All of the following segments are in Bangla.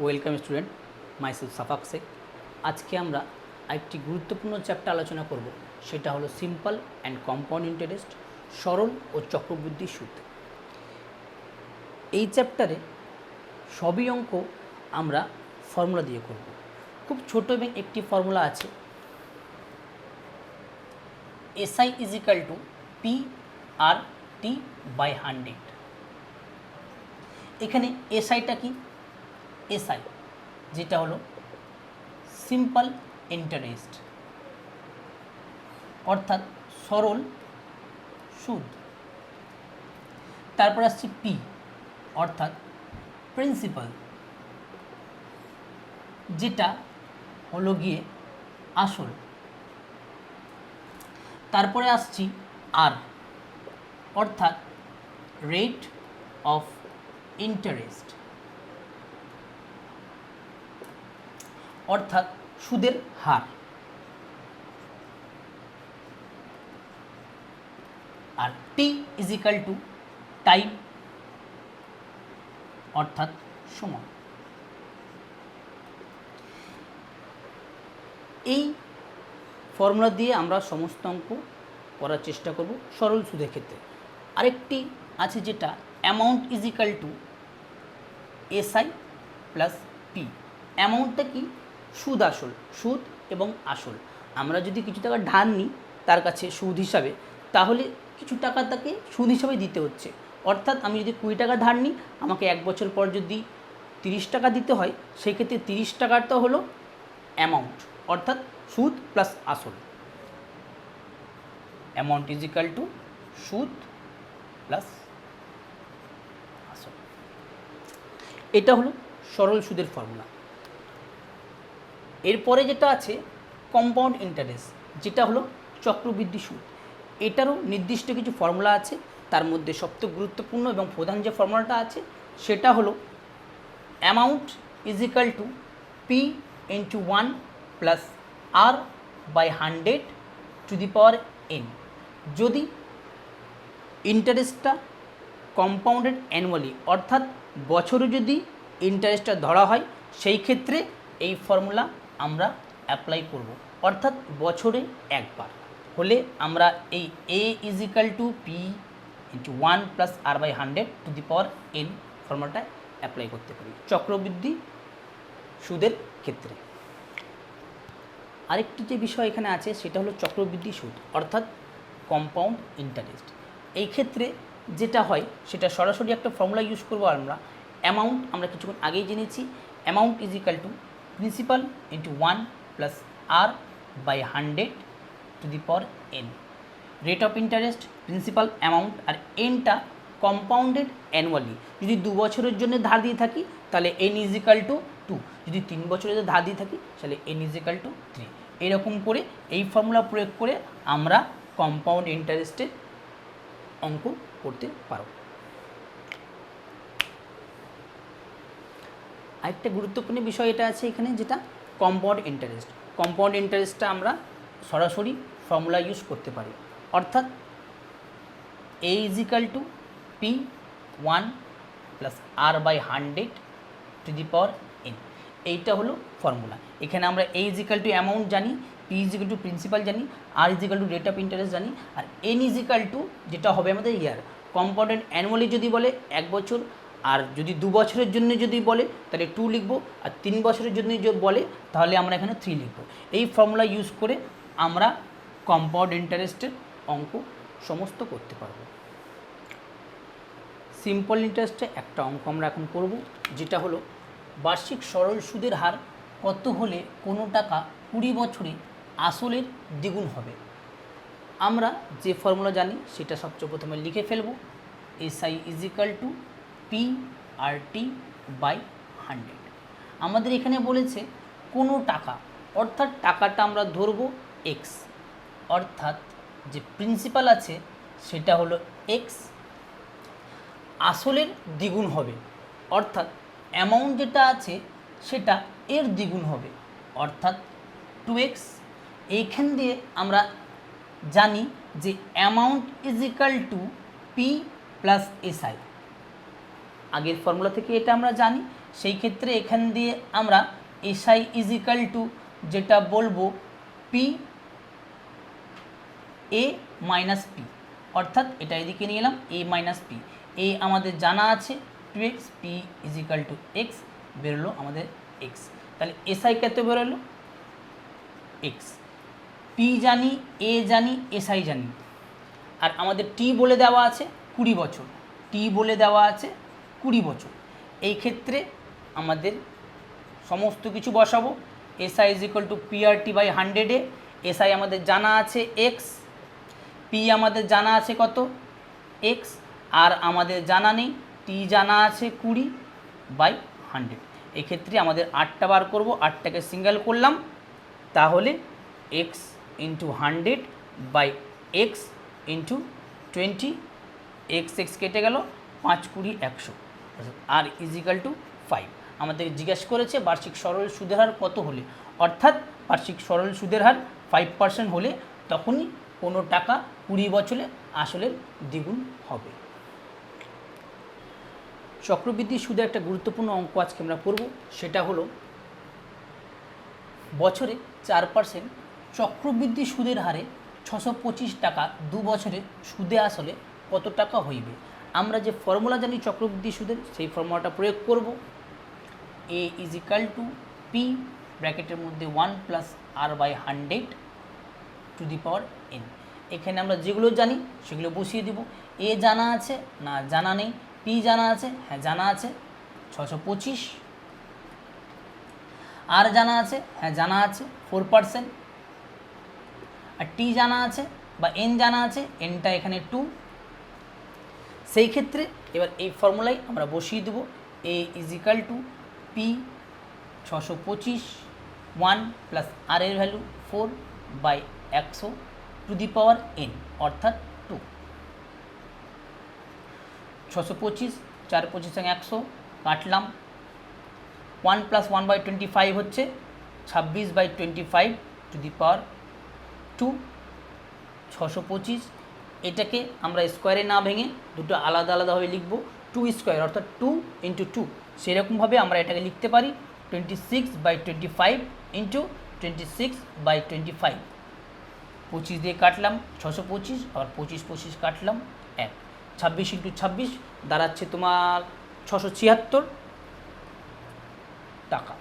Welcome student, myself Safak Sheikh. আজকে আমরা একটি গুরুত্বপূর্ণ চ্যাপ্টার আলোচনা করব, সেটা হলো সিম্পল অ্যান্ড কম্পাউন্ড ইন্টারেস্ট, সরল ও চক্রবৃদ্ধি সুদ। এই চ্যাপ্টারে সবই অঙ্ক আমরা ফর্মুলা দিয়ে করব। খুব ছোট এবং একটি ফর্মুলা আছে, SI = PR/T/100। এখানে এসআইটা কি? এসআই যেটা হলো সিম্পল ইন্টারেস্ট, অর্থাৎ সরল সুদ। তারপর আসছে পি, অর্থাৎ প্রিন্সিপাল, যেটা হলো গিয়ে আসল। তারপরে আসছি আর, অর্থাৎ রেট অফ ইন্টারেস্ট, অর্থাৎ সুদের হার। আর টি = টাইম, অর্থাৎ সময়। এই ফর্মুলা দিয়ে আমরা সমস্ত অঙ্ক করার চেষ্টা করব সরল সুদের ক্ষেত্রে। আরেকটি আছে যেটা অ্যামাউন্ট = SI + P। অ্যামাউন্টটা কি? সুদ আসল, সুদ এবং আসল। আমরা যদি কিছু টাকা ধার নিই তার কাছে সুদ হিসাবে, তাহলে কিছু টাকা তাকে সুদ হিসাবে দিতে হচ্ছে। অর্থাৎ আমি যদি 20 টাকা ধার নিই, আমাকে 1 বছর পর যদি 30 টাকা দিতে হয়, সেক্ষেত্রে 30 টাকাটা হলো অ্যামাউন্ট, অর্থাৎ সুদ প্লাস আসল। অ্যামাউন্ট = সুদ প্লাস আসল। এটা হলো সরল সুদের ফর্মুলা। এরপরে যেটা আছে কম্পাউন্ড ইন্টারেস্ট, যেটা হলো চক্রবৃদ্ধি সুদ। এটারও নির্দিষ্ট কিছু ফর্মুলা আছে। তার মধ্যে সবচেয়ে গুরুত্বপূর্ণ এবং প্রধান যে ফর্মুলাটা আছে সেটা হলো অ্যামাউন্ট = P/1 + R/100⁴ যদি ইন্টারেস্টটা কম্পাউন্ডেড অ্যানুয়ালি, অর্থাৎ বছরে যদি ইন্টারেস্টটা ধরা হয়, সেই ক্ষেত্রে এই ফর্মুলা আমরা অ্যাপ্লাই করব। অর্থাৎ বছরে একবার হলে আমরা এই A = P/1 + R/100⁴ ফর্মুলাটা অ্যাপ্লাই করতে পারি চক্রবৃদ্ধি সুদের ক্ষেত্রে। আরেকটি যে বিষয় এখানে আছে সেটা হলো চক্রবৃদ্ধি সুদ, অর্থাৎ কম্পাউন্ড ইন্টারেস্ট। এই ক্ষেত্রে যেটা হয় সেটা সরাসরি একটা ফর্মুলা ইউজ করবো আমরা। অ্যামাউন্ট আমরা কিছুক্ষণ আগেই জেনেছি, amount = principal × 1 + R/100⁴ rate of interest, principal, amount, আর এনটা কম্পাউন্ডেড অ্যানুয়ালি। যদি 2 বছরের জন্য ধার দিয়ে থাকি তাহলে n = 2, যদি 3 বছরের ধার দিয়ে থাকি তাহলে n = 3। এরকম করে এই ফর্মুলা প্রয়োগ করে আমরা কম্পাউন্ড ইন্টারেস্টের অঙ্ক করতে পারব। আরেকটা গুরুত্বপূর্ণ বিষয় এটা আছে এখানে, যেটা কম্পাউন্ড ইন্টারেস্ট। কম্পাউন্ড ইন্টারেস্টটা আমরা সরাসরি ফর্মুলা ইউজ করতে পারি, অর্থাৎ A = P/1 + R/100⁴ এইটা হলো ফর্মুলা। এখানে আমরা A = অ্যামাউন্ট জানি, P = প্রিন্সিপাল জানি, R = রেট অফ ইন্টারেস্ট জানি, আর N = যেটা হবে আমাদের ইয়ার। কম্পাউন্ডেড অ্যানুয়ালি যদি বলে 1 বছর, আর যদি 2 বছরের জন্য যদি বলে তাহলে 2 লিখব, আর 3 বছরের জন্য যদি বলে তাহলে আমরা এখানে 3 লিখব। এই ফর্মুলা ইউজ করে আমরা কম্পাউন্ড ইন্টারেস্টের অঙ্ক সমস্ত করতে পারব। সিম্পল ইন্টারেস্টে একটা অঙ্ক আমরা এখন করব, যেটা হলো বার্ষিক সরল সুদের হার কত হলে কোনো টাকা 20 বছরে আসলের দ্বিগুণ হবে। আমরা যে ফর্মুলা জানি সেটা সবচেয়ে প্রথমে লিখে ফেলব। SI = PR/100। আমাদের এখানে বলেছে কোনো টাকা, অর্থাৎ টাকাটা আমরা ধরব x, অর্থাৎ যে প্রিন্সিপাল আছে সেটা হলো x, আসলের দ্বিগুণ হবে, অর্থাৎ অ্যামাউন্ট যেটা আছে সেটা এর দ্বিগুণ হবে, অর্থাৎ 2x। এইখান দিয়ে আমরা জানি যে অ্যামাউন্ট = P + SI। আগের ফর্মুলা থেকে এটা আমরা জানি সেই ক্ষেত্রে এখান দিয়ে আমরা এসআই ইজিক্যাল টু যেটা বলবো পি এ মাইনাস পি, অর্থাৎ এটা এদিকে নিয়ে এলাম এ মাইনাস পি। এ আমাদের জানা আছে 2x, P is equal two x, বেরোলো আমাদের এক্স। তাহলে এসআই কত বেরোলো এক্স, পি জানি, এ জানি, এসআই জানি, আর আমাদের টি বলে দেওয়া আছে 20 বছর, টি বলে দেওয়া আছে 20 বছর। এই ক্ষেত্রে আমাদের সমস্ত কিছু বসাবো। SI is equal to PRT by 100-এ এসআই আমাদের জানা আছে এক্স, পি আমাদের জানা আছে কত এক্স, আর আমাদের জানা নেই টি জানা আছে 20/100। এক্ষেত্রে আমাদের 8টা বার করবো, 8টাকে সিঙ্গেল করলাম, তাহলে x into 100 by x into 20, x x কেটে গেল, 5 20 100, আর ইজিক্যাল টু 5। আমাদের জিজ্ঞেস করেছে বার্ষিক সরল সুদের হার কত হলে, অর্থাৎ বার্ষিক সরল সুদের হার 5% হলে তখনই কোনো টাকা 20 বছরে আসলের দ্বিগুণ হবে। চক্রবৃদ্ধি সুদে একটা গুরুত্বপূর্ণ অঙ্ক আজকে আমরা করব, সেটা হলো বছরে 4% চক্রবৃদ্ধি সুদের হারে 625 টাকা 2 বছরে সুদে আসলে কত টাকা হইবে। আমরা যে ফর্মুলা জানি চক্রবৃদ্ধি সুদের, সেই ফর্মুলাটা প্রয়োগ করব। A is equal to P ব্র্যাকেটের মধ্যে 1 plus R by 100 to the power n. এখানে আমরা যেগুলো জানি সেগুলো বসিয়ে দেব। এ জানা আছে না জানা নেই, পি জানা আছে হ্যাঁ জানা আছে 625, আর জানা আছে হ্যাঁ জানা আছে 4%, আর টি জানা আছে বা এন জানা আছে, এনটা এখানে 2। সেই ক্ষেত্রে এবার এই ফর্মুলাই আমরা বসিয়ে দেবো। A is equal to P 625, 1 plus R এর value 4/100 to the power N, অর্থাৎ 2। 625, 4 25 100 কাটলাম, 1 প্লাস 1/25 হচ্ছে 26/25 টু দি পাওয়ার 2। 625 এটাকে আমরা স্কোয়ারে না ভেঙে দুটো আলাদা আলাদাভাবে লিখব, 2 স্কোয়ার অর্থাৎ 2 ইন্টু 2। সেরকমভাবে আমরা এটাকে লিখতে পারি 26/25 ইন্টু 26/25। 25 দিয়ে কাটলাম 625, আবার 25 25 কাটলাম 1, 26 ইন্টু 26 দাঁড়াচ্ছে তোমার 676 টাকা।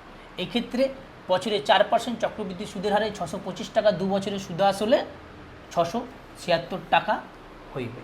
এক্ষেত্রে বছরে 4% চক্রবৃদ্ধি সুদের হারে 625 টাকা 2 বছরের সুদ আসলে 676 টাকা হইবে।